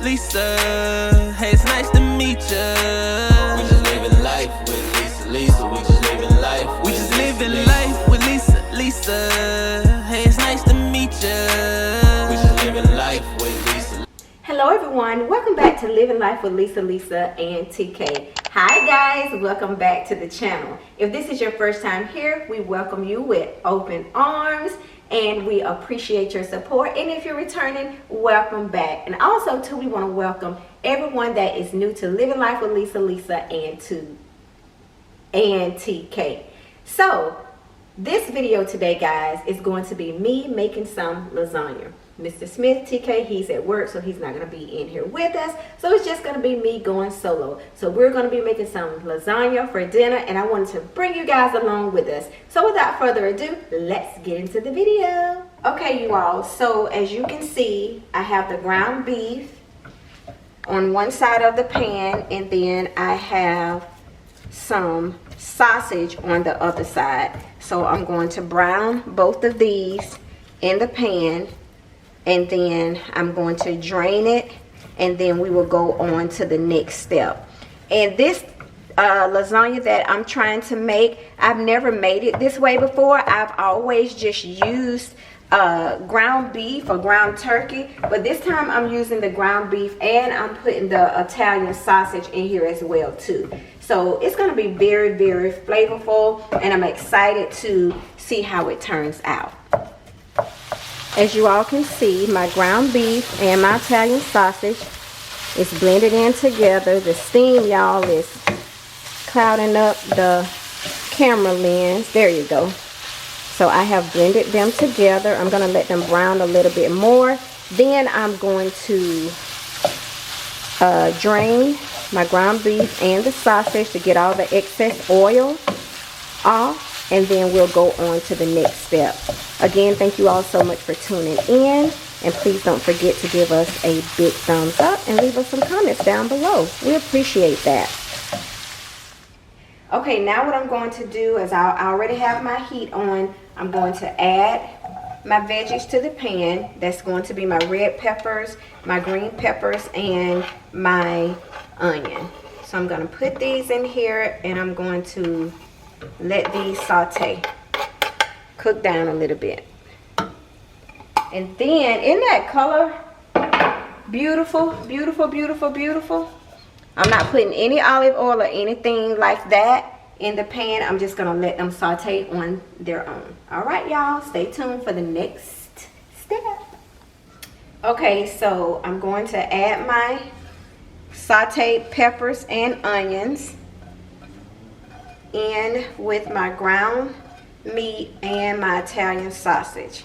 Lisa. Hey, it's nice to meet ya. We just living life with Lisa, Lisa. We just living life. We just living life with Lisa, Lisa. Hey, it's nice to meet ya. We just living life with Lisa. Hello everyone, welcome back to Living Life with Lisa, and TK. Hi guys, welcome back to the channel. If this is your first time here, we welcome you with open arms and we appreciate your support. And if you're returning, welcome back. And also too, we want to welcome everyone that is new to Living Life with Lisa and TK. So this video today, guys, is going to be me making some lasagna. Mr. Smith, TK, he's at work, so he's not going to be in here with us. So it's just going to be me going solo. So we're going to be making some lasagna for dinner, and I wanted to bring you guys along with us. So without further ado, let's get into the video. Okay, you all, so as you can see, I have the ground beef on one side of the pan, and then I have some sausage on the other side. So I'm going to brown both of these in the pan, and then I'm going to drain it, and then we will go on to the next step. And this lasagna that I'm trying to make, I've never made it this way before. I've always just used ground beef or ground turkey, but this time I'm using the ground beef, and I'm putting the Italian sausage in here as well too. So it's going to be very, very flavorful, and I'm excited to see how it turns out. As you all can see, my ground beef and my Italian sausage is blended in together. The steam, y'all, is clouding up the camera lens. There you go. So I have blended them together. I'm going to let them brown a little bit more. Then I'm going to drain my ground beef and the sausage to get all the excess oil off. And then we'll go on to the next step. Again, thank you all so much for tuning in. And please don't forget to give us a big thumbs up and leave us some comments down below. We appreciate that. Okay, now what I'm going to do is I already have my heat on. I'm going to add my veggies to the pan. That's going to be my red peppers, my green peppers, and my onion. So I'm going to put these in here, and I'm going to let these saute, cook down a little bit. And then, isn't that color beautiful, beautiful, beautiful, beautiful? I'm not putting any olive oil or anything like that in the pan. I'm just gonna let them saute on their own. All right, y'all, stay tuned for the next step. Okay, so I'm going to add my sauteed peppers and onions in with my ground meat and my Italian sausage.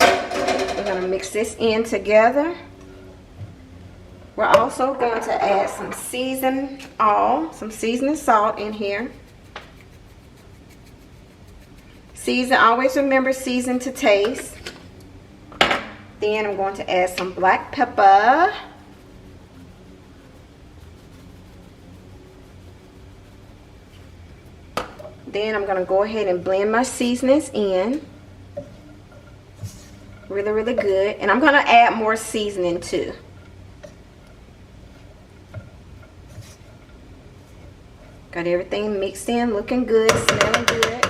We're going to mix this in together. We're also going to add some seasoning salt in here. Always remember season to taste. Then I'm going to add some black pepper. Then I'm going to go ahead and blend my seasonings in. Really, really good. And I'm going to add more seasoning too. Got everything mixed in, looking good, smelling good.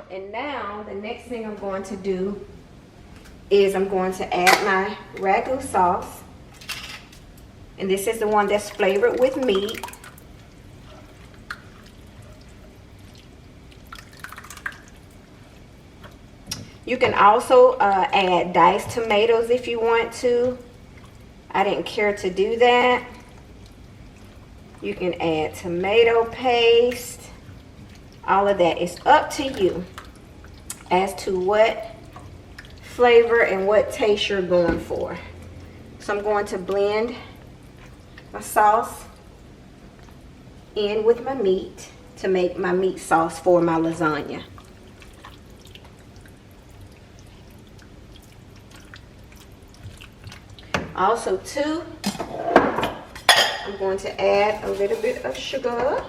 And now the next thing I'm going to do is I'm going to add my ragu sauce. And this is the one that's flavored with meat. You can also add diced tomatoes if you want to. I didn't care to do that. You can add tomato paste. All of that is up to you as to what flavor and what taste you're going for. So I'm going to blend my sauce in with my meat to make my meat sauce for my lasagna. Also too, I'm going to add a little bit of sugar.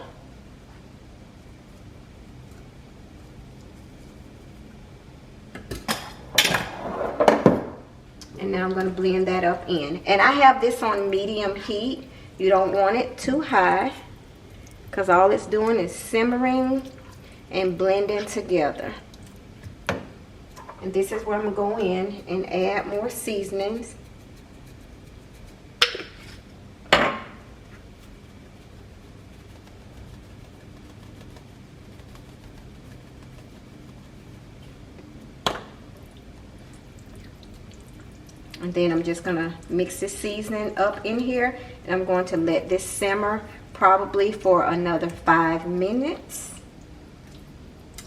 And now I'm going to blend that up in. And I have this on medium heat. You don't want it too high, because all it's doing is simmering and blending together. And this is where I'm going to go in and add more seasonings. And then I'm just gonna mix this seasoning up in here, and I'm going to let this simmer probably for another 5 minutes.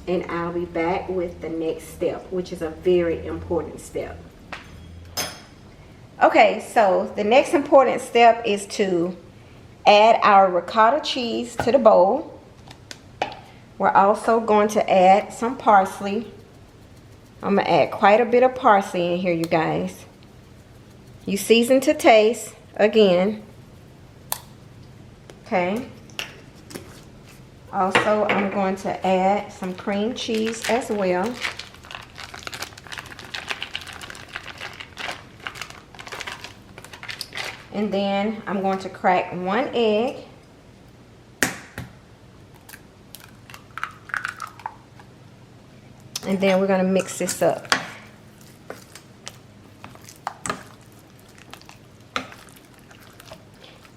And I'll be back with the next step, which is a very important step. Okay, so the next important step is to add our ricotta cheese to the bowl. We're also going to add some parsley. I'm gonna add quite a bit of parsley in here, you guys. You season to taste again. Okay. Also, I'm going to add some cream cheese as well. And then I'm going to crack 1 egg. And then we're going to mix this up.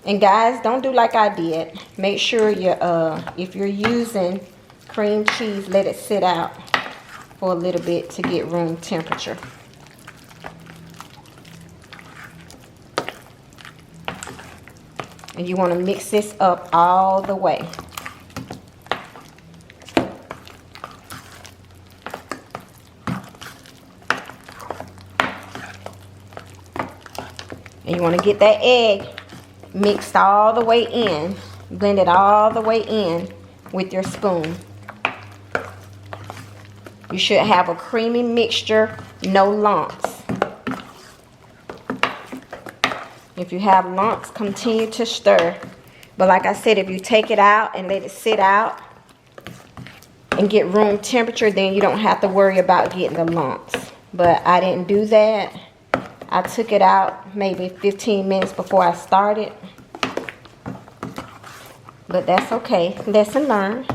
And guys, don't do like I did. Make sure if you're using cream cheese, let it sit out for a little bit to get room temperature. And you want to mix this up all the way. And you want to get that egg mixed all the way in, blend it all the way in with your spoon. You should have a creamy mixture, no lumps. If you have lumps, continue to stir. But like I said, if you take it out and let it sit out and get room temperature, then you don't have to worry about getting the lumps. But I didn't do that. I took it out maybe 15 minutes before I started. But that's okay. Lesson learned.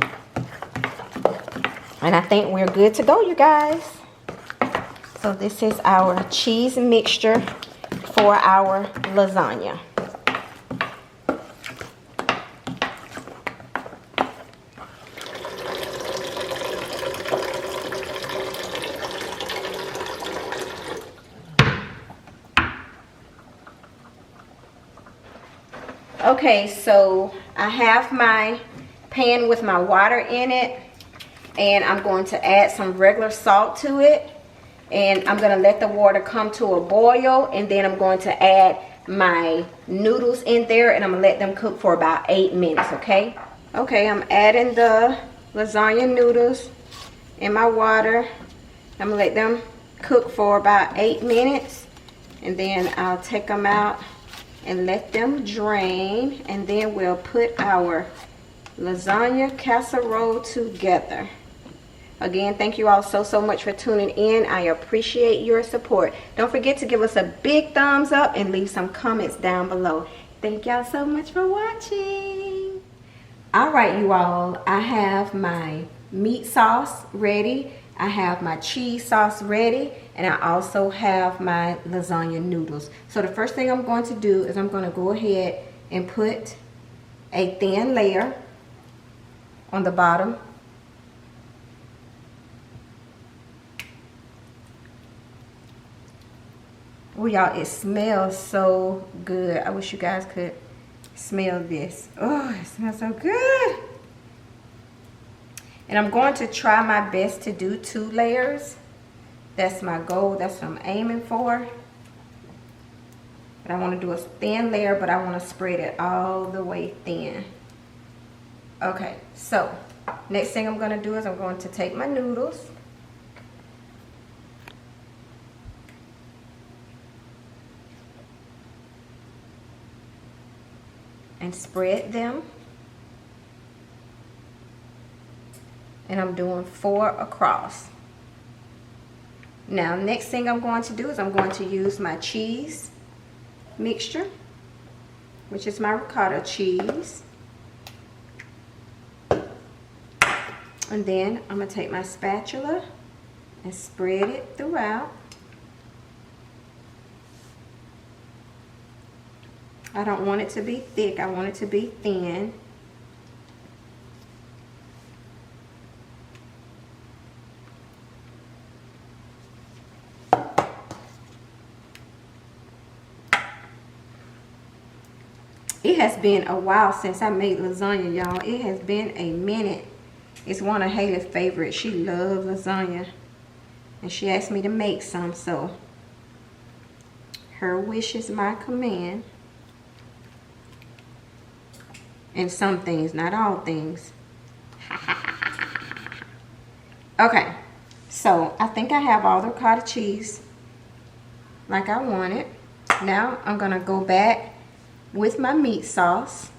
And I think we're good to go, you guys. So this is our cheese mixture for our lasagna. Okay, so I have my pan with my water in it, and I'm going to add some regular salt to it, and I'm going to let the water come to a boil, and then I'm going to add my noodles in there, and I'm going to let them cook for about 8 minutes, okay? Okay, I'm adding the lasagna noodles in my water. I'm going to let them cook for about 8 minutes, and then I'll take them out and let them drain, and then we'll put our lasagna casserole together. Again, thank you all so much for tuning in. I appreciate your support. Don't forget to give us a big thumbs up and leave some comments down below. Thank y'all so much for watching. All right, you all, I have my meat sauce ready. I have my cheese sauce ready, and I also have my lasagna noodles. So the first thing I'm going to do is I'm going to go ahead and put a thin layer on the bottom. Oh, y'all, it smells so good. I wish you guys could smell this. Oh, it smells so good. And I'm going to try my best to do 2 layers. That's my goal. That's what I'm aiming for. But I want to do a thin layer, but I want to spread it all the way thin. Okay, so next thing I'm going to do is I'm going to take my noodles. And spread them. And I'm doing 4 across. Now, next thing I'm going to do is I'm going to use my cheese mixture, which is my ricotta cheese. And then I'm going to take my spatula and spread it throughout. I don't want it to be thick, I want it to be thin. It has been a while since I made lasagna, y'all. It has been a minute. It's one of Haley's favorites. She loves lasagna. And she asked me to make some, so her wish is my command. And some things, not all things. Okay, so I think I have all the ricotta cheese like I want it. Now I'm gonna go back with my meat sauce.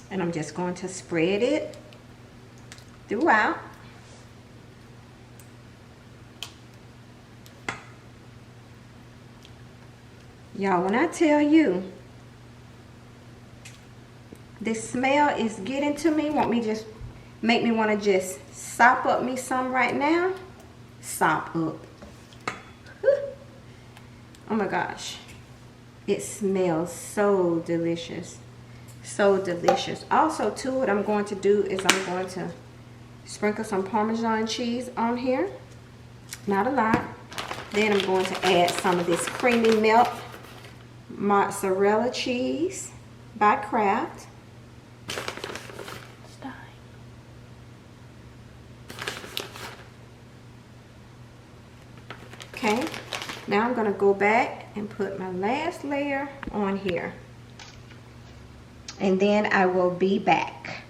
And I'm just going to spread it throughout. Y'all, when I tell you this smell is getting to me, make me want to just sop up me some right now. Sop up. Oh my gosh. It smells so delicious. So delicious. Also too, what I'm going to do is I'm going to sprinkle some Parmesan cheese on here. Not a lot. Then I'm going to add some of this creamy milk mozzarella cheese by Kraft. Okay, now I'm going to go back and put my last layer on here. And then I will be back.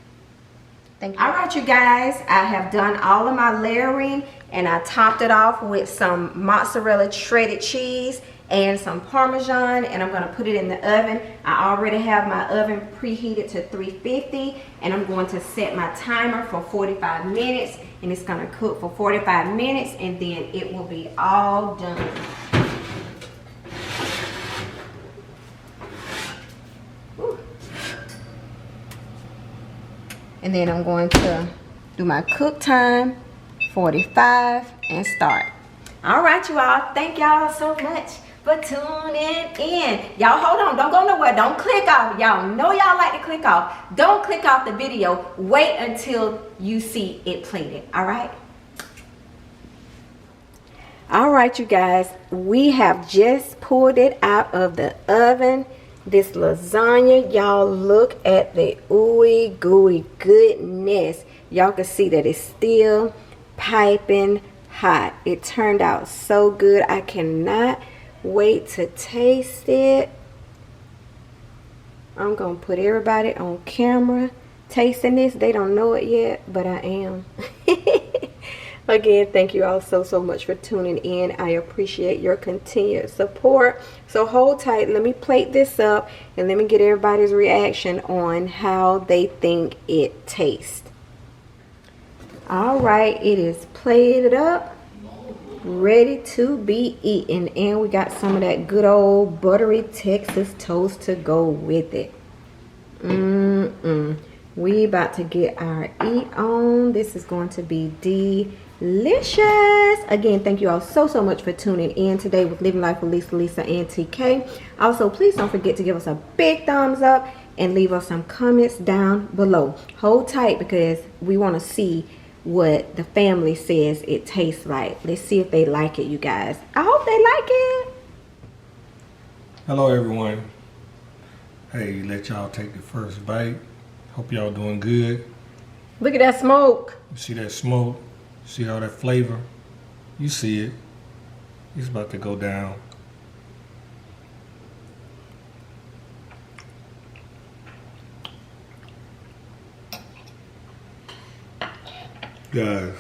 Thank you. All right, you guys, I have done all of my layering and I topped it off with some mozzarella shredded cheese and some Parmesan, and I'm gonna put it in the oven. I already have my oven preheated to 350, and I'm going to set my timer for 45 minutes, and it's gonna cook for 45 minutes, and then it will be all done. Woo. And then I'm going to do my cook time, 45, and start. All right, you all, thank y'all so much for tuning in. Y'all hold on, don't go nowhere, don't click off. Y'all know y'all like to click off. Don't click off the video, wait until you see it plated. All right, you guys, we have just pulled it out of the oven. This lasagna, y'all look at the ooey gooey goodness. Y'all can see that it's still piping hot. It turned out so good. I cannot wait to taste it. I'm gonna put everybody on camera tasting this. They don't know it yet, but I am. Again, thank you all so much for tuning in. I appreciate your continued support. So hold tight, let me plate this up and let me get everybody's reaction on how they think it tastes. All right, it is plated up, ready to be eaten, and we got some of that good old buttery Texas toast to go with it. We about to get our eat on. This is going to be delicious. Again, thank you all so much for tuning in today with Living Life with Lisa, Lisa, and TK. Also, please don't forget to give us a big thumbs up and leave us some comments down below. Hold tight because we want to see what the family says it tastes like. Let's see if they like it, you guys. I hope they like it. Hello everyone. Hey, let y'all take the first bite. Hope y'all doing good. Look at that smoke. You see that smoke? See all that flavor? You see it. It's about to go down. Guys,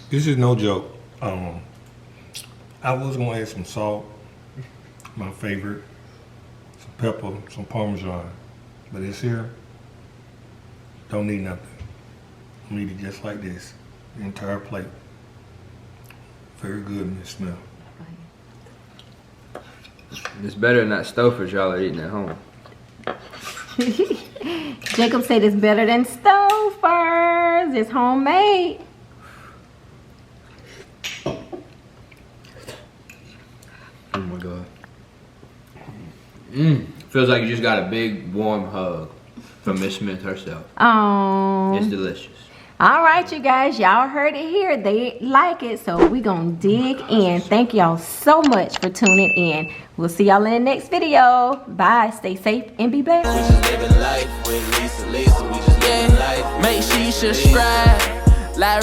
this is no joke. I was gonna add some salt, my favorite, some pepper, some Parmesan, but this here don't need nothing. I'm gonna eat it just like this, the entire plate. Very good in the smell. It's better than that Stouffer's y'all are eating at home. Jacob said it's better than Stouffer's. It's homemade. Oh my god. Feels like you just got a big warm hug from Miss Smith herself. Oh. It's delicious. All right, you guys, y'all heard it here. They like it, so we gonna dig in. Thank y'all so much for tuning in. We'll see y'all in the next video. Bye. Stay safe and be blessed. We just living life with Lisa, Lisa. We just living life. Make sure you subscribe, like,